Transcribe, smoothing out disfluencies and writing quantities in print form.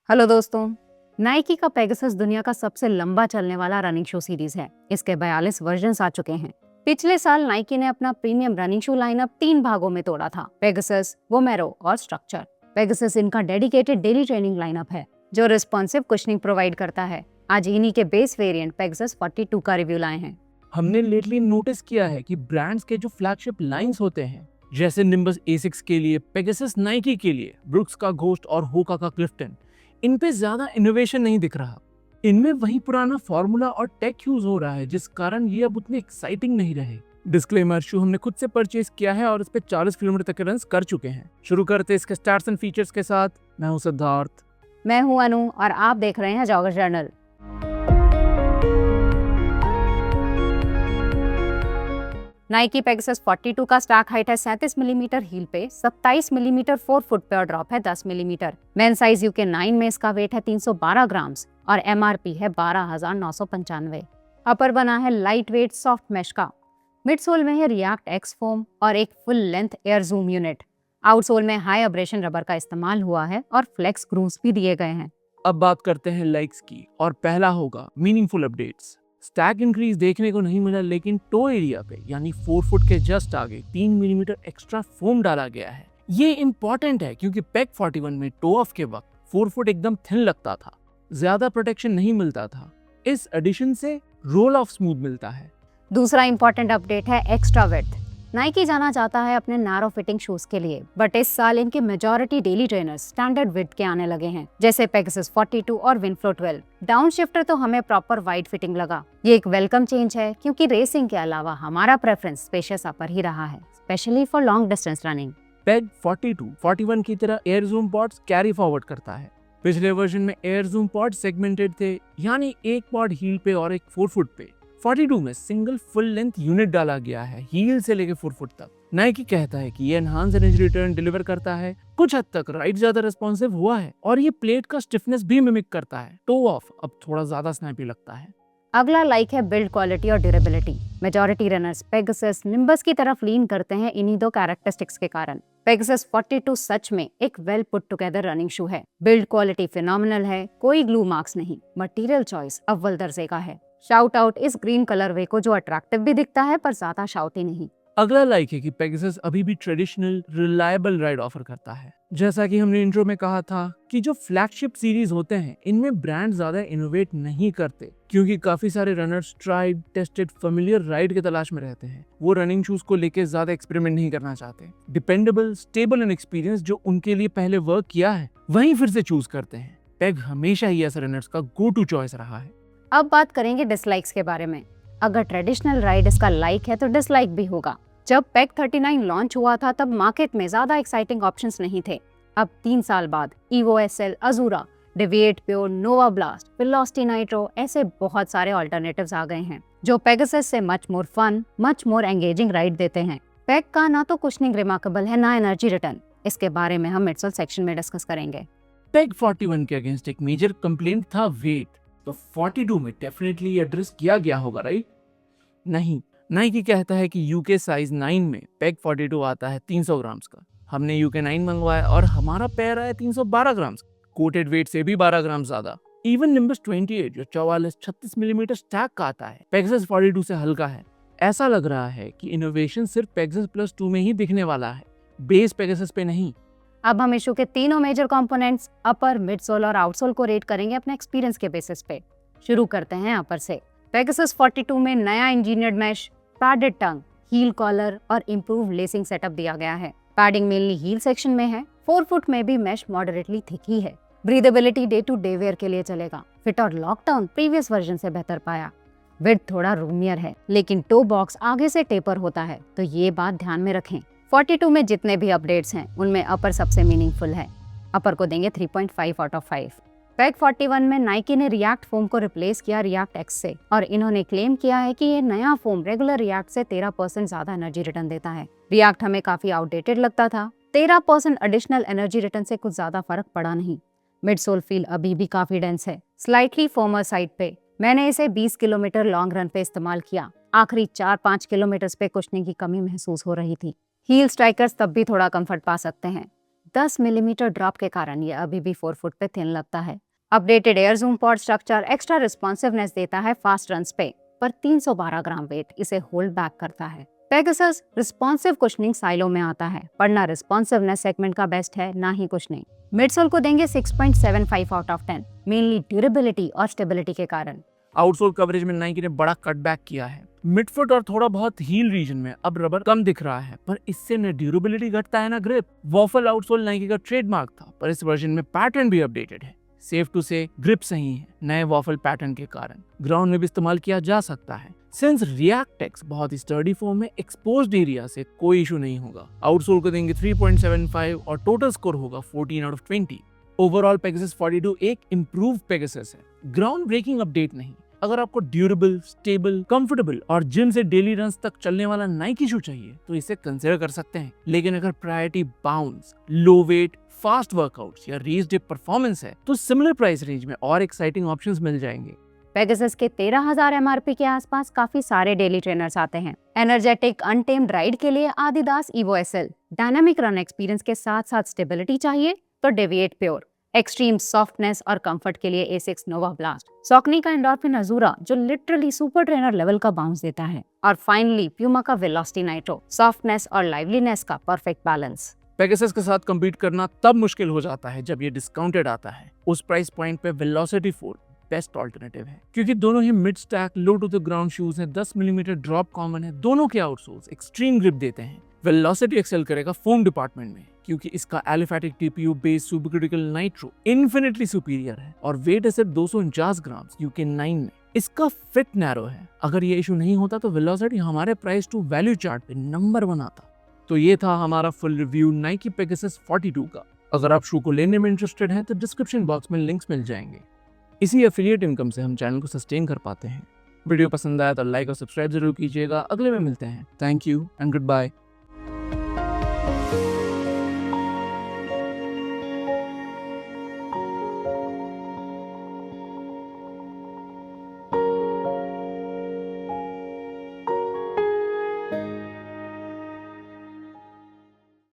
Hello दोस्तों। Nike का Pegasus दुनिया का सबसे लंबा चलने वाला रनिंग शू सीरीज है। इसके 42 वर्जन आ चुके हैं। पिछले साल नाइकी ने अपना प्रीमियम रनिंग शू लाइनअप 3 भागों में तोड़ा था, पेगासस, वोमेरो और स्ट्रक्चर। पेगासस इनका डेडिकेटेड डेली ट्रेनिंग लाइनअप है जो रिस्पॉन्सिव कुशनिंग प्रोवाइड करता है। आज इन्हीं के बेस वेरिएंट पेगासस 42 का रिव्यू लाए हैं। हमने लेटली नोटिस किया है कि ब्रांड्स के जो फ्लैगशिप लाइंस होते हैं, जैसे निम्बस A6 के लिए, पेगासस नाइकी के लिए, ब्रुक्स का घोस्ट और होका का क्लिफ्टन, इन पे ज्यादा इनोवेशन नहीं दिख रहा। इनमें वही पुराना फॉर्मूला और टेक यूज हो रहा है, जिस कारण ये अब उतने एक्साइटिंग नहीं रहे। डिस्क्लेमर, शू हमने खुद से परचेज किया है और इस पे 40 किलोमीटर तक के रन कर चुके हैं। शुरू करते इसके स्टार्स एंड फीचर्स के साथ। मैं हूं सिद्धार्थ। मैं हूं अनु और आप देख रहे हैं जॉगर जर्नल। नाइकी पेगासस 42 का स्टार्क हाइट है 37 मिलीमीटर हील पे, 27 मिलीमीटर 4 फुट पे और ड्रॉप है 10 मिलीमीटर। मेन साइज यूके 9 में इसका वेट है 312 ग्राम्स और एमआरपी है 12,995। अपर बना है लाइट वेट सॉफ्ट मैश का। मिड सोल में है रिएक्ट एक्स फोम और एक full length air zoom unit. Outsole में हाई अब्रेशन रबर का इस्तेमाल हुआ है और फ्लेक्स ग्रूव्स भी दिए गए हैं। अब बात करते हैं लाइक्स की और पहला होगा मीनिंगफुल अपडेट्स। स्टैक इंक्रीज देखने को नहीं मिला, लेकिन टो एरिया पे यानी 4 फुट के जस्ट आगे 3 मिलीमीटर एक्स्ट्रा फोम डाला गया है। ये इंपॉर्टेंट है क्योंकि पेग 41 में टो ऑफ के वक्त 4 फुट एकदम थिन लगता था, ज्यादा प्रोटेक्शन नहीं मिलता था। इस एडिशन से रोल ऑफ स्मूथ मिलता है। दूसरा इंपॉर्टेंट अपडेट है एक्स्ट्रा विड्थ। नाइकी जाना चाहता है अपने नैरो फिटिंग शूज के लिए, बट इस साल इनके majority daily trainers standard width के आने लगे हैं, जैसे पेगासस 42 और विनफ्लो 12। डाउन शिफ्टर तो हमें प्रॉपर वाइड फिटिंग लगा। ये एक वेलकम चेंज है क्योंकि रेसिंग के अलावा हमारा प्रेफरेंस स्पेशियस अपर ही रहा है, specially for long distance running. Peg 42 41 की तरह air zoom pods carry forward करता है। पिछले वर्जन में एयर जूम पॉड सेगमेंटेड थे, यानी एक पॉड हील पे और एक 4 फुट पे। 42 में सिंगल फुल लेंथ यूनिट डाला गया है, हील से लेकर 4 फुट तक। नाइकी कहता है कि ये एनहांस एनर्जी रिटर्न डिलीवर करता है। कुछ हद तक राइड ज्यादा रिस्पॉन्सिव हुआ है और ये प्लेट का स्टिफनेस भी मिमिक करता है। टो ऑफ अब थोड़ा ज्यादा स्नैपी लगता है। अगला लाइक है बिल्ड क्वालिटी और durability. Majority runners Pegasus, nimbus की तरफ लीन करते हैं इन्हीं दो कैरेक्टरिस्टिक्स के कारण। पेगासस 42 सच में एक well put together running shoe है। बिल्ड क्वालिटी फिनोमिनल है, कोई ग्लू मार्क्स नहीं। मटेरियल चॉइस अव्वल दर्जे का है। शाउट आउट इस ग्रीन कलर वे को, जो अट्रैक्टिव भी दिखता है पर ज्यादा शाउटी नहीं। अगला लाइक है कि पेगासस अभी भी ट्रेडिशनल रिलायबल राइड ऑफर करता है। जैसा कि हमने इंट्रो में कहा था कि जो फ्लैगशिप सीरीज होते हैं, इनमें ब्रांड ज्यादा इनोवेट नहीं करते, क्योंकि काफी सारे runners tried tested familiar ride की तलाश में रहते हैं। वो रनिंग शूज को लेके ज्यादा एक्सपेरिमेंट नहीं करना चाहते। डिपेंडेबल, स्टेबल एंड एक्सपीरियंस जो उनके लिए पहले वर्क किया है वहीं फिर से चूज करते हैं। पेग हमेशा ही ऐसे रनर्स का गो टू चॉइस रहा है। अब बात करेंगे डिसलाइक्स के बारे में। अगर ट्रेडिशनल राइड इसका लाइक है तो डिसलाइक भी होगा। जब पेग 39 लॉन्च हुआ था तब मार्केट में ज्यादा एक्साइटिंग ऑप्शंस नहीं थे। अब 3 साल बाद ईवो एसएल, अजूरा, डेविएट प्योर, नोवा ब्लास्ट, वेलोसिटी नाइट्रो, ऐसे बहुत सारे ऑल्टरनेटिव्स आ गए हैं जो पेगासस से much more fun, much more engaging ride देते हैं। पेग का ना तो कुशनिंग रिमार्केबल है, ना एनर्जी रिटर्न। इसके बारे में हम मिडसोल सेक्शन में डिस्कस करेंगे। पेग 41 के अगेंस्ट एक मेजर कंप्लेंट था वेट, तो 42 में डेफिनेटली एड्रेस किया गया होगा, राइट? नहीं, नाइकी कहता है कि यूके साइज 9 में पेग 42 आता है 300 ग्राम्स का। हमने यूके 9 मंगवाया और हमारा पैर आया 312 ग्राम्स। कोटेड वेट से भी 12 ग्राम ज्यादा। इवन निम्बस 28 जो 44-36 मिलीमीटर स्टैक का आता है, पेगासस 42 से हल्का है। ऐसा लग रहा है कि इनोवेशन सिर्फ पेगासस प्लस 2 में ही दिखने वाला है, बेस पेगासस पे नहीं। अब हम इशू के तीनों मेजर कंपोनेंट्स अपर, मिडसोल और आउटसोल को रेट करेंगे अपने एक्सपीरियंस के बेसिस पे। शुरू करते हैं अपर से। पेगासस 42 में नया इंजीनियर्ड मैश, पैडेड टंग, हील कॉलर और इम्प्रूव लेसिंग सेटअप दिया गया है। पैडिंग मेनली हील सेक्शन में है। 4 फुट में भी मैश मॉडरेटली थिक ही है। Breathability day to day wear के लिए चलेगा। फिट और लॉकडाउन प्रीवियस वर्जन से बेहतर पाया। विड्थ थोड़ा रूमियर है, लेकिन टो बॉक्स आगे से टेपर होता है, तो ये बात ध्यान में रखें। 42 में जितने भी अपडेट्स हैं उनमें अपर सबसे मीनिंगफुल है। अपर को देंगे 3.5 आउट ऑफ 5। पेग 41 में नाइकी ने रिएक्ट फोम को रिप्लेस किया रिएक्ट एक्स से, और इन्होंने क्लेम किया है कि ये नया फोम रेगुलर रिएक्ट से 13% ज्यादा एनर्जी रिटर्न देता है। रिएक्ट हमें काफी आउटडेटेड लगता था। 13% एडिशनल एनर्जी रिटर्न से कुछ ज्यादा फर्क पड़ा नहीं। मिड सोल फील अभी भी काफी डेंस है, स्लाइटली फर्मर साइड पे। मैंने इसे 20 किलोमीटर लॉन्ग रन पे इस्तेमाल किया। आखिरी 4-5 किलोमीटर पे कुशनिंग की कमी महसूस हो रही थी। हील स्ट्राइकर्स तब भी थोड़ा कंफर्ट पा सकते हैं। 10 मिलीमीटर ड्रॉप के कारण ये अभी भी 4 फुट पे थिन लगता है। Updated air zoom pod structure extra responsiveness देता है फास्ट रन्स पे, पर 312 ग्राम वेट इसे होल्ड बैक करता है। पेगासस रिस्पॉन्सिव कुशनिंग साइलो में आता है, पर ना रिस्पॉन्सिवनेस सेगमेंट का बेस्ट है ना ही कुशनिंग। मिडसोल को देंगे 6.75 आउट ऑफ 10, मेनली ड्यूरेबिलिटी और स्टेबिलिटी के कारण। आउटसोल कवरेज में नाइकी ने बड़ा कटबैक किया है। मिडफुट और थोड़ा बहुत हील रीजन में अब रबर कम दिख रहा है, पर इससे न ड्यूरेबिलिटी घटता है ना ग्रिप। वॉफल आउटसोल नाइकी का ट्रेडमार्क था, पर इस वर्जन में पैटर्न भी अपडेटेड है। सेफ टू से ग्रिप सही है नए वॉफल पैटर्न के कारण, ग्राउंड में भी इस्तेमाल किया जा सकता है। सिंस रिएक्टेक्स बहुत ही स्टर्डी फॉर्म में, एक्सपोज्ड एरिया से कोई इशू नहीं होगा। आउटसोल को देंगे 3.75 और टोटल स्कोर होगा 14 आउट ऑफ 20। ओवरऑल पेगासस 42 एक इम्प्रूव पेगासस है, ग्राउंड ब्रेकिंग अपडेट नहीं। अगर आपको ड्यूरेबल, स्टेबल, कंफर्टेबल और जिम से डेली रन्स तक चलने वाला नाइकी शू चाहिए तो इसे कंसिडर कर सकते हैं। लेकिन अगर प्रायोरिटी बाउंस, लो वेट, फास्ट वर्कआउट्स या रेस डे परफॉर्मेंस है तो सिमिलर प्राइस रेंज में और एक्साइटिंग ऑप्शंस मिल जाएंगे। पेगासस के 13,000 एमआरपी के आसपास काफी सारे डेली ट्रेनर्स आते हैं। एनर्जेटिक अनटेम्ड राइड के लिए आदिदास इवो एसएल, डायनामिक रन एक्सपीरियंस के साथ साथ स्टेबिलिटी चाहिए तो डेविएट प्योर, एक्सट्रीम सॉफ्टनेस और कंफर्ट के लिए एसिक्स नोवा ब्लास्ट, सॉकनी का एंडोर्फिन अजूरा जो लिटरली सुपर ट्रेनर लेवल का बाउंस देता है, और फाइनली प्यूमा का वेलोसिटी नाइट्रो, सॉफ्टनेस और लाइवलीनेस का परफेक्ट बैलेंस। पेगासस के साथ compete करना तब मुश्किल हो जाता है जब ये डिस्काउंटेड आता है। उस प्राइस पॉइंट पे वेलोसिटी 4 बेस्ट ऑल्टरनेटिव है, क्योंकि दोनों ही mid stack low to the ground shoes हैं। 10 मिलीमीटर ड्रॉप कॉमन है, दोनों के आउटसोल्स एक्सट्रीम ग्रिप देते हैं। वेलोसिटी एक्सेल करेगा फोम डिपार्टमेंट में, क्योंकि इसका aliphatic TPU based supercritical nitro infinitely superior है और वेट है सिर्फ 249 ग्राम UK9 में। इसका फिट नैरो है। अगर ये इशू नहीं होता तो वेलोसिटी हमारे प्राइस टू वैल्यू चार्ट पे नंबर 1 आता। तो ये था हमारा फुल रिव्यू नाइकी पेगासस 42 का। अगर आप शू को लेने में इंटरेस्टेड हैं तो डिस्क्रिप्शन बॉक्स में लिंक्स मिल जाएंगे। इसी एफिलिएट इनकम से हम चैनल को सस्टेन कर पाते हैं। वीडियो पसंद आया तो लाइक और सब्सक्राइब जरूर कीजिएगा। अगले में मिलते हैं। Thank you and good bye.